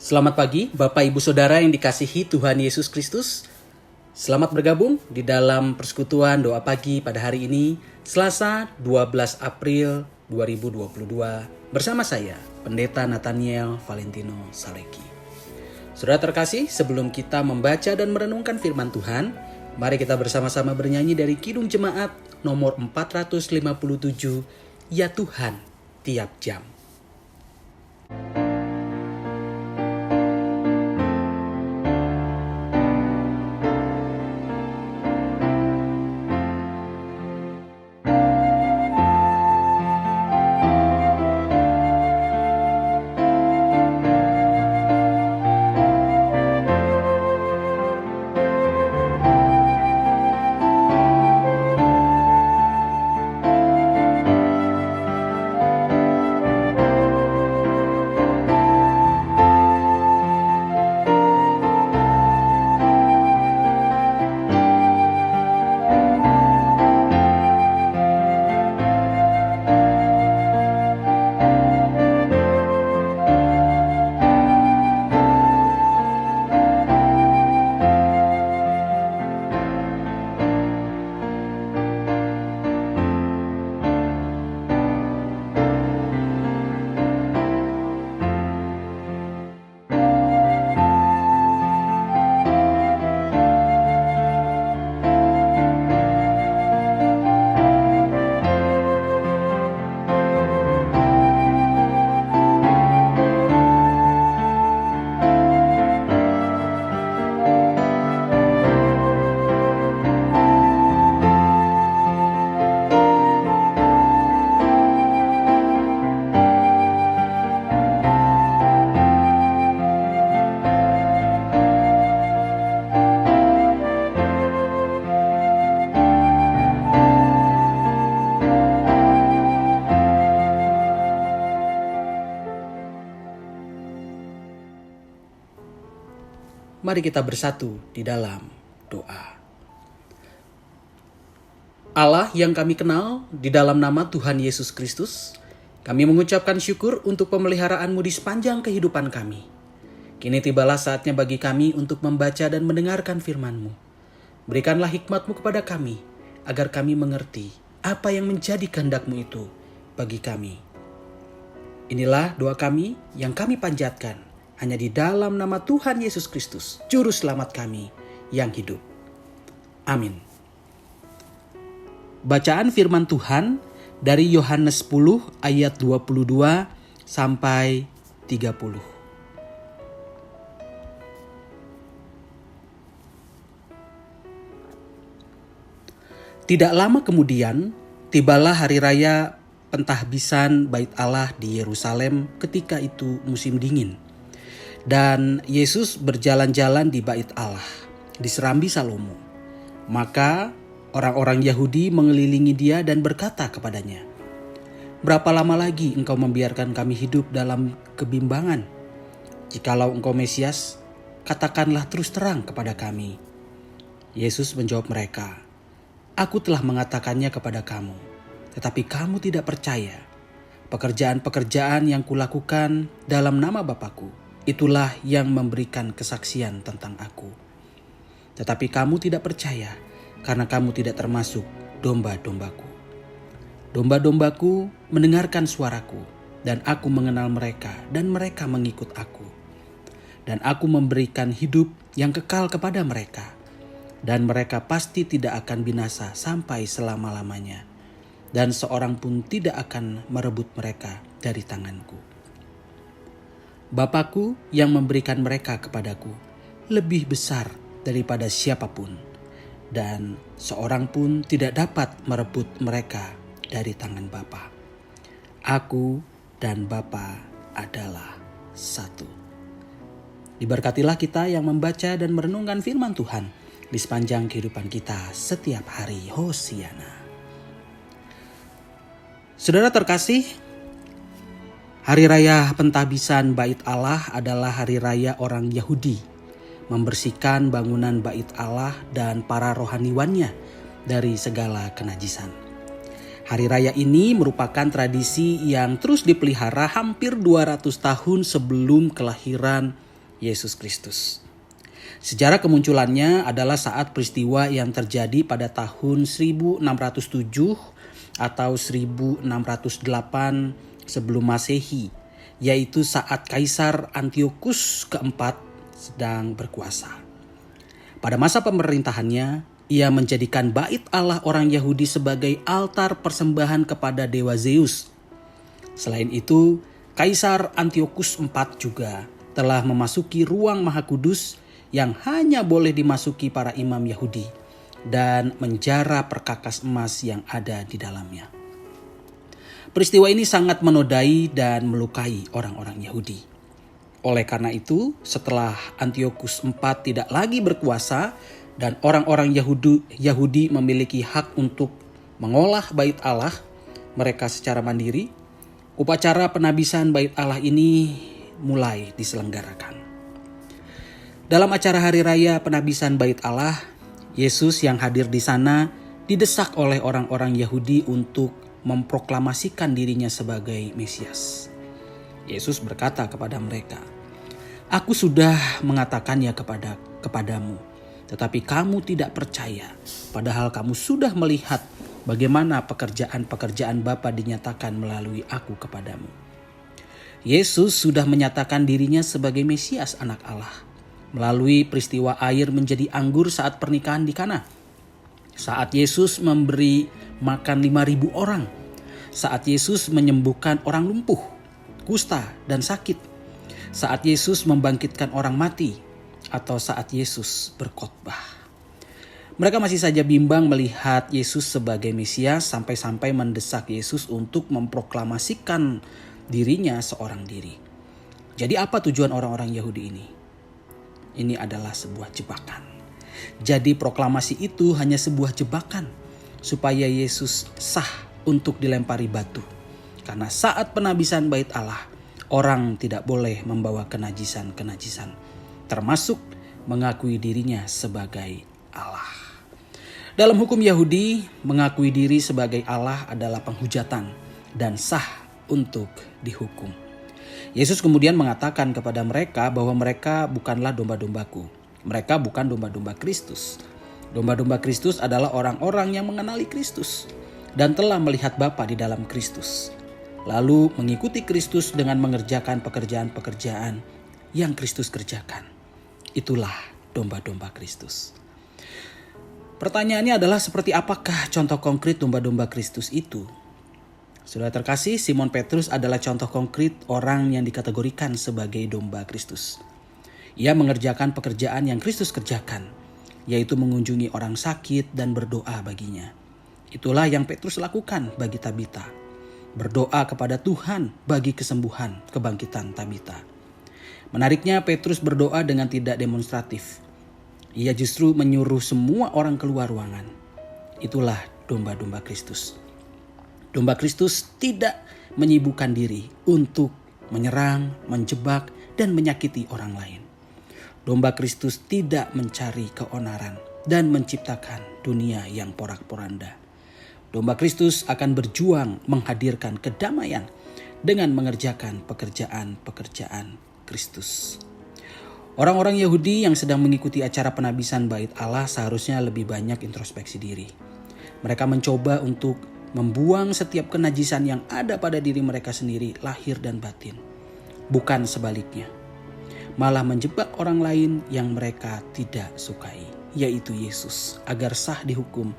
Selamat pagi Bapak Ibu Saudara yang dikasihi Tuhan Yesus Kristus. Selamat bergabung di dalam persekutuan doa pagi pada hari ini, Selasa 12 April 2022 bersama saya, Pendeta Nathaniel Valentino Saleki. Saudara terkasih, sebelum kita membaca dan merenungkan firman Tuhan, mari kita bersama-sama bernyanyi dari Kidung Jemaat nomor 457, Ya Tuhan Tiap Jam. Mari kita bersatu di dalam doa. Allah yang kami kenal, di dalam nama Tuhan Yesus Kristus, kami mengucapkan syukur untuk pemeliharaan-Mu di sepanjang kehidupan kami. Kini tibalah saatnya bagi kami untuk membaca dan mendengarkan firman-Mu. Berikanlah hikmat-Mu kepada kami, agar kami mengerti apa yang menjadi kehendak-Mu itu bagi kami. Inilah doa kami yang kami panjatkan, hanya di dalam nama Tuhan Yesus Kristus, Juru Selamat kami yang hidup. Amin. Bacaan firman Tuhan dari Yohanes 10 ayat 22 sampai 30. Tidak lama kemudian, tibalah hari raya pentahbisan Bait Allah di Yerusalem, ketika itu musim dingin. Dan Yesus berjalan-jalan di Bait Allah, di Serambi Salomo. Maka orang-orang Yahudi mengelilingi dia dan berkata kepadanya, "Berapa lama lagi engkau membiarkan kami hidup dalam kebimbangan? Jikalau engkau Mesias, katakanlah terus terang kepada kami." Yesus menjawab mereka, "Aku telah mengatakannya kepada kamu, tetapi kamu tidak percaya. Pekerjaan-pekerjaan yang kulakukan dalam nama Bapa-Ku, itulah yang memberikan kesaksian tentang aku. Tetapi kamu tidak percaya, karena kamu tidak termasuk domba-dombaku. Domba-dombaku mendengarkan suaraku, dan aku mengenal mereka, dan mereka mengikut aku. Dan aku memberikan hidup yang kekal kepada mereka, dan mereka pasti tidak akan binasa sampai selama-lamanya, dan seorang pun tidak akan merebut mereka dari tanganku. Bapa-Ku yang memberikan mereka kepadaku lebih besar daripada siapapun, dan seorang pun tidak dapat merebut mereka dari tangan Bapa. Aku dan Bapa adalah satu." Diberkatilah kita yang membaca dan merenungkan firman Tuhan di sepanjang kehidupan kita setiap hari. Hosiana. Saudara terkasih, Hari Raya Pentahbisan Bait Allah adalah hari raya orang Yahudi membersihkan bangunan Bait Allah dan para rohaniwannya dari segala kenajisan. Hari raya ini merupakan tradisi yang terus dipelihara hampir 200 tahun sebelum kelahiran Yesus Kristus. Sejarah kemunculannya adalah saat peristiwa yang terjadi pada tahun 1607 atau 1608 sebelum Masehi, yaitu saat Kaisar Antiochus keempat sedang berkuasa. Pada masa pemerintahannya, ia menjadikan bait Allah orang Yahudi sebagai altar persembahan kepada dewa Zeus. Selain itu, Kaisar Antiochus IV juga telah memasuki ruang Maha Kudus yang hanya boleh dimasuki para imam Yahudi dan menjara perkakas emas yang ada di dalamnya. Peristiwa ini sangat menodai dan melukai orang-orang Yahudi. Oleh karena itu, setelah Antiochus IV tidak lagi berkuasa dan orang-orang Yahudi memiliki hak untuk mengolah bait Allah mereka secara mandiri, upacara penabisan bait Allah ini mulai diselenggarakan. Dalam acara hari raya penabisan bait Allah, Yesus yang hadir di sana didesak oleh orang-orang Yahudi untuk memproklamasikan dirinya sebagai Mesias. Yesus berkata kepada mereka, "Aku sudah mengatakannya kepadamu, tetapi kamu tidak percaya, padahal kamu sudah melihat bagaimana pekerjaan-pekerjaan Bapa dinyatakan melalui aku kepadamu." Yesus sudah menyatakan dirinya sebagai Mesias Anak Allah melalui peristiwa air menjadi anggur saat pernikahan di Kana. Saat Yesus memberi makan 5.000 orang. Saat Yesus menyembuhkan orang lumpuh, kusta, dan sakit. Saat Yesus membangkitkan orang mati. Atau saat Yesus berkhotbah. Mereka masih saja bimbang melihat Yesus sebagai Mesias sampai-sampai mendesak Yesus untuk memproklamasikan dirinya seorang diri. Jadi apa tujuan orang-orang Yahudi ini? Ini adalah sebuah jebakan. Jadi proklamasi itu hanya sebuah jebakan supaya Yesus sah untuk dilempari batu. Karena saat penabisan bait Allah, orang tidak boleh membawa kenajisan-kenajisan, termasuk mengakui dirinya sebagai Allah. Dalam hukum Yahudi, mengakui diri sebagai Allah adalah penghujatan dan sah untuk dihukum. Yesus kemudian mengatakan kepada mereka bahwa mereka bukanlah domba-dombaku. Mereka bukan domba-domba Kristus. Domba-domba Kristus adalah orang-orang yang mengenali Kristus dan telah melihat Bapa di dalam Kristus. Lalu mengikuti Kristus dengan mengerjakan pekerjaan-pekerjaan yang Kristus kerjakan. Itulah domba-domba Kristus. Pertanyaannya adalah seperti apakah contoh konkret domba-domba Kristus itu? Saudara terkasih, Simon Petrus adalah contoh konkret orang yang dikategorikan sebagai domba Kristus. Ia mengerjakan pekerjaan yang Kristus kerjakan, yaitu mengunjungi orang sakit dan berdoa baginya. Itulah yang Petrus lakukan bagi Tabita. Berdoa kepada Tuhan bagi kesembuhan, kebangkitan Tabita. Menariknya, Petrus berdoa dengan tidak demonstratif. Ia justru menyuruh semua orang keluar ruangan. Itulah domba-domba Kristus. Domba Kristus tidak menyibukkan diri untuk menyerang, menjebak, dan menyakiti orang lain. Domba Kristus tidak mencari keonaran dan menciptakan dunia yang porak-poranda. Domba Kristus akan berjuang menghadirkan kedamaian dengan mengerjakan pekerjaan-pekerjaan Kristus. Orang-orang Yahudi yang sedang mengikuti acara penabisan bait Allah seharusnya lebih banyak introspeksi diri. Mereka mencoba untuk membuang setiap kenajisan yang ada pada diri mereka sendiri, lahir dan batin. Bukan sebaliknya. Malah menjebak orang lain yang mereka tidak sukai, yaitu Yesus, agar sah dihukum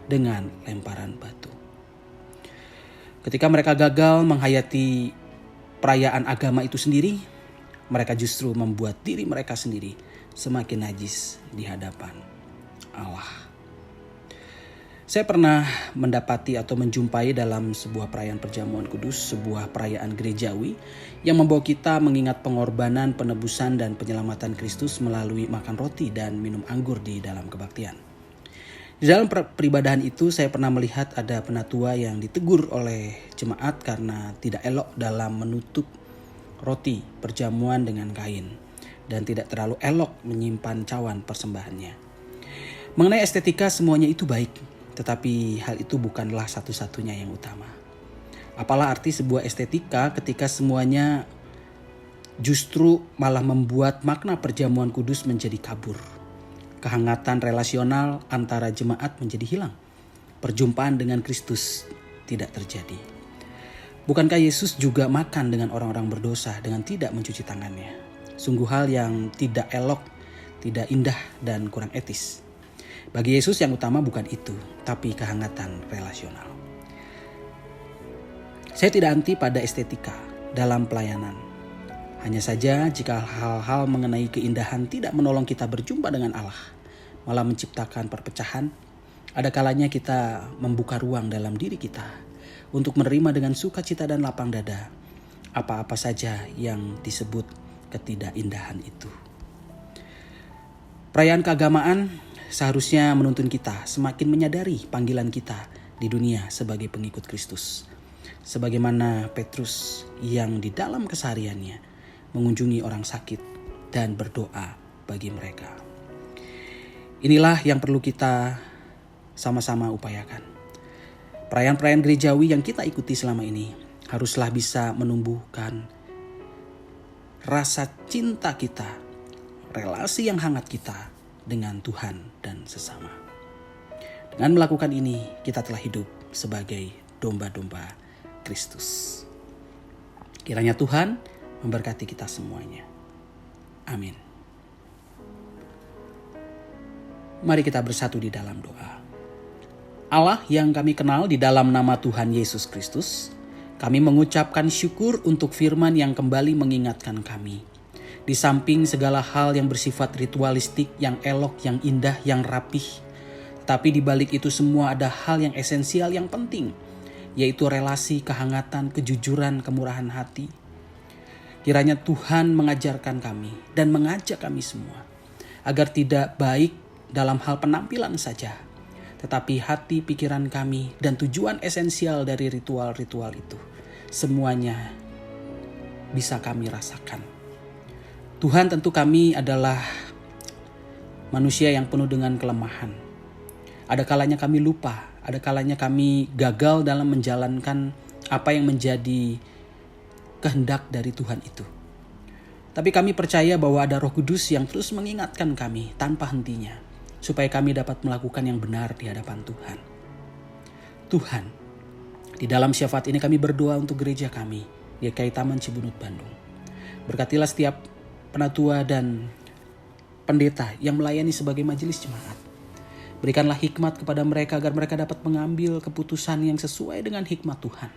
dengan lemparan batu. Ketika mereka gagal menghayati perayaan agama itu sendiri, mereka justru membuat diri mereka sendiri semakin najis di hadapan Allah. Saya pernah mendapati atau menjumpai dalam sebuah perayaan perjamuan kudus, sebuah perayaan gerejawi yang membawa kita mengingat pengorbanan, penebusan, dan penyelamatan Kristus melalui makan roti dan minum anggur di dalam kebaktian. Di dalam peribadahan itu saya pernah melihat ada penatua yang ditegur oleh jemaat karena tidak elok dalam menutup roti perjamuan dengan kain dan tidak terlalu elok menyimpan cawan persembahannya. Mengenai estetika, semuanya itu baik. Tetapi hal itu bukanlah satu-satunya yang utama. Apalah arti sebuah estetika ketika semuanya justru malah membuat makna perjamuan kudus menjadi kabur. Kehangatan relasional antara jemaat menjadi hilang. Perjumpaan dengan Kristus tidak terjadi. Bukankah Yesus juga makan dengan orang-orang berdosa dengan tidak mencuci tangannya? Sungguh hal yang tidak elok, tidak indah, dan kurang etis. Bagi Yesus yang utama bukan itu, tapi kehangatan relasional. Saya tidak anti pada estetika dalam pelayanan. Hanya saja jika hal-hal mengenai keindahan tidak menolong kita berjumpa dengan Allah, malah menciptakan perpecahan, ada kalanya kita membuka ruang dalam diri kita untuk menerima dengan sukacita dan lapang dada apa-apa saja yang disebut ketidakindahan itu. Perayaan keagamaan seharusnya menuntun kita semakin menyadari panggilan kita di dunia sebagai pengikut Kristus. Sebagaimana Petrus yang di dalam kesehariannya mengunjungi orang sakit dan berdoa bagi mereka. Inilah yang perlu kita sama-sama upayakan. Perayaan-perayaan gerejawi yang kita ikuti selama ini haruslah bisa menumbuhkan rasa cinta kita, relasi yang hangat kita dengan Tuhan dan sesama. Dengan melakukan ini, kita telah hidup sebagai domba-domba Kristus. Kiranya Tuhan memberkati kita semuanya. Amin. Mari kita bersatu di dalam doa. Allah yang kami kenal di dalam nama Tuhan Yesus Kristus, kami mengucapkan syukur untuk firman yang kembali mengingatkan kami. Di samping segala hal yang bersifat ritualistik, yang elok, yang indah, yang rapih, tapi di balik itu semua ada hal yang esensial yang penting, yaitu relasi, kehangatan, kejujuran, kemurahan hati. Kiranya Tuhan mengajarkan kami dan mengajak kami semua agar tidak baik dalam hal penampilan saja, tetapi hati, pikiran kami, dan tujuan esensial dari ritual-ritual itu semuanya bisa kami rasakan. Tuhan, tentu kami adalah manusia yang penuh dengan kelemahan. Ada kalanya kami lupa, ada kalanya kami gagal dalam menjalankan apa yang menjadi kehendak dari Tuhan itu. Tapi kami percaya bahwa ada Roh Kudus yang terus mengingatkan kami tanpa hentinya, supaya kami dapat melakukan yang benar di hadapan Tuhan. Tuhan, di dalam syafaat ini kami berdoa untuk gereja kami di GKI Taman Cibunut, Bandung. Berkatilah setiap penatua dan pendeta yang melayani sebagai majelis jemaat. Berikanlah hikmat kepada mereka agar mereka dapat mengambil keputusan yang sesuai dengan hikmat Tuhan.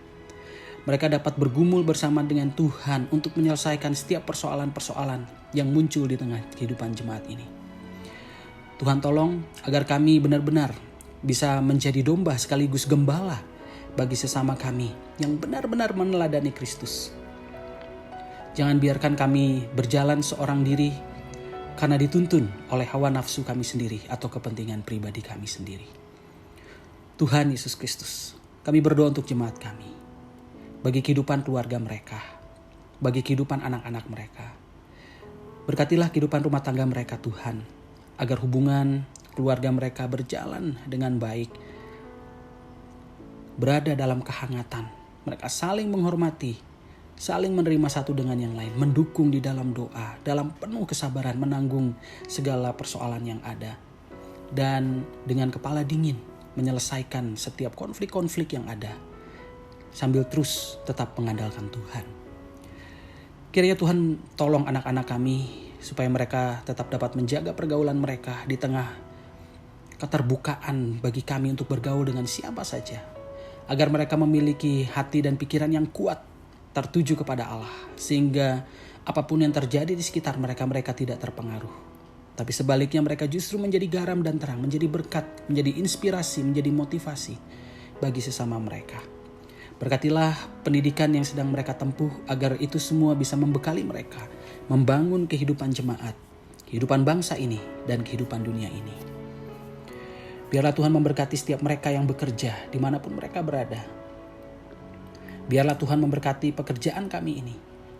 Mereka dapat bergumul bersama dengan Tuhan untuk menyelesaikan setiap persoalan-persoalan yang muncul di tengah kehidupan jemaat ini. Tuhan tolong agar kami benar-benar bisa menjadi domba sekaligus gembala bagi sesama kami yang benar-benar meneladani Kristus. Jangan biarkan kami berjalan seorang diri karena dituntun oleh hawa nafsu kami sendiri atau kepentingan pribadi kami sendiri. Tuhan Yesus Kristus, kami berdoa untuk jemaat kami, bagi kehidupan keluarga mereka, bagi kehidupan anak-anak mereka. Berkatilah kehidupan rumah tangga mereka Tuhan, agar hubungan keluarga mereka berjalan dengan baik, berada dalam kehangatan. Mereka saling menghormati, saling menerima satu dengan yang lain, mendukung di dalam doa, dalam penuh kesabaran menanggung segala persoalan yang ada, dan dengan kepala dingin menyelesaikan setiap konflik-konflik yang ada, sambil terus tetap mengandalkan Tuhan. Kiranya Tuhan tolong anak-anak kami supaya mereka tetap dapat menjaga pergaulan mereka di tengah keterbukaan bagi kami untuk bergaul dengan siapa saja, agar mereka memiliki hati dan pikiran yang kuat tertuju kepada Allah, sehingga apapun yang terjadi di sekitar mereka, mereka tidak terpengaruh. Tapi sebaliknya mereka justru menjadi garam dan terang, menjadi berkat, menjadi inspirasi, menjadi motivasi bagi sesama mereka. Berkatilah pendidikan yang sedang mereka tempuh agar itu semua bisa membekali mereka, membangun kehidupan jemaat, kehidupan bangsa ini, dan kehidupan dunia ini. Biarlah Tuhan memberkati setiap mereka yang bekerja dimanapun mereka berada. Biarlah Tuhan memberkati pekerjaan kami ini,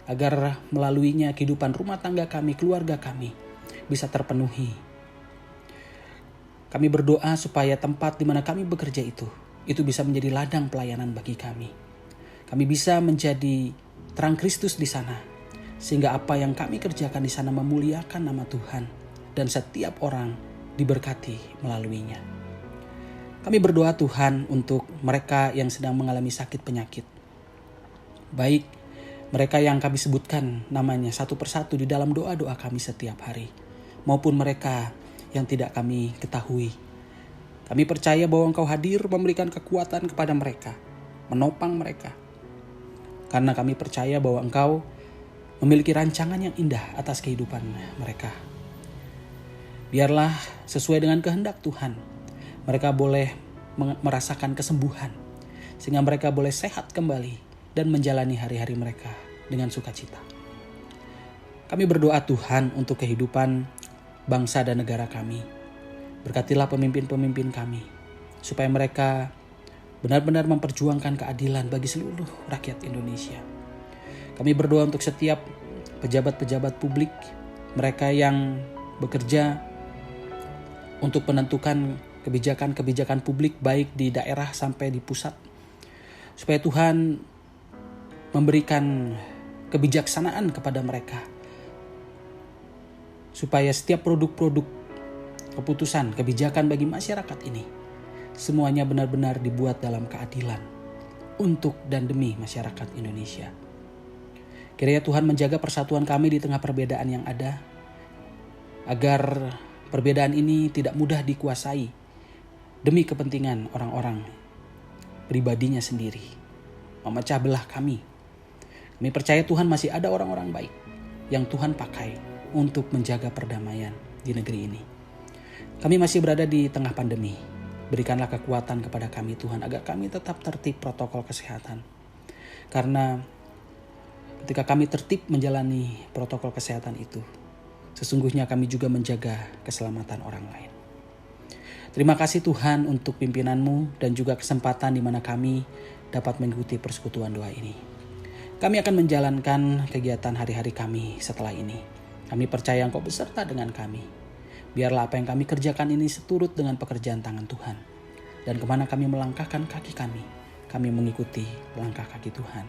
agar melaluinya kehidupan rumah tangga kami, keluarga kami bisa terpenuhi. Kami berdoa supaya tempat di mana kami bekerja itu bisa menjadi ladang pelayanan bagi kami. Kami bisa menjadi terang Kristus di sana, sehingga apa yang kami kerjakan di sana memuliakan nama Tuhan dan setiap orang diberkati melaluinya. Kami berdoa Tuhan untuk mereka yang sedang mengalami sakit penyakit, baik mereka yang kami sebutkan namanya satu persatu di dalam doa-doa kami setiap hari, maupun mereka yang tidak kami ketahui. Kami percaya bahwa Engkau hadir memberikan kekuatan kepada mereka, menopang mereka. Karena kami percaya bahwa Engkau memiliki rancangan yang indah atas kehidupan mereka. Biarlah sesuai dengan kehendak Tuhan, mereka boleh merasakan kesembuhan, sehingga mereka boleh sehat kembali dan menjalani hari-hari mereka dengan sukacita. Kami berdoa Tuhan untuk kehidupan bangsa dan negara kami. Berkatilah pemimpin-pemimpin kami, supaya mereka benar-benar memperjuangkan keadilan bagi seluruh rakyat Indonesia. Kami berdoa untuk setiap pejabat-pejabat publik, mereka yang bekerja untuk menentukan kebijakan-kebijakan publik baik di daerah sampai di pusat, supaya Tuhan memberikan kebijaksanaan kepada mereka, supaya setiap produk-produk keputusan, kebijakan bagi masyarakat ini semuanya benar-benar dibuat dalam keadilan untuk dan demi masyarakat Indonesia. Kiranya Tuhan menjaga persatuan kami di tengah perbedaan yang ada, agar perbedaan ini tidak mudah dikuasai demi kepentingan orang-orang pribadinya sendiri, memecah belah kami. Kami percaya Tuhan masih ada orang-orang baik yang Tuhan pakai untuk menjaga perdamaian di negeri ini. Kami masih berada di tengah pandemi. Berikanlah kekuatan kepada kami Tuhan agar kami tetap tertib protokol kesehatan. Karena ketika kami tertib menjalani protokol kesehatan itu, sesungguhnya kami juga menjaga keselamatan orang lain. Terima kasih Tuhan untuk pimpinan-Mu dan juga kesempatan di mana kami dapat mengikuti persekutuan doa ini. Kami akan menjalankan kegiatan hari-hari kami setelah ini. Kami percaya Engkau beserta dengan kami. Biarlah apa yang kami kerjakan ini seturut dengan pekerjaan tangan Tuhan. Dan kemana kami melangkahkan kaki kami mengikuti langkah kaki Tuhan.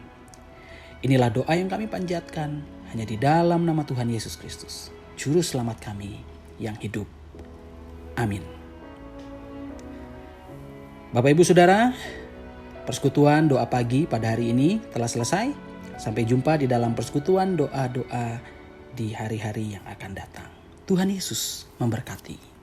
Inilah doa yang kami panjatkan hanya di dalam nama Tuhan Yesus Kristus, Juru Selamat kami yang hidup. Amin. Bapak Ibu Saudara, persekutuan doa pagi pada hari ini telah selesai. Sampai jumpa di dalam persekutuan doa-doa di hari-hari yang akan datang. Tuhan Yesus memberkati.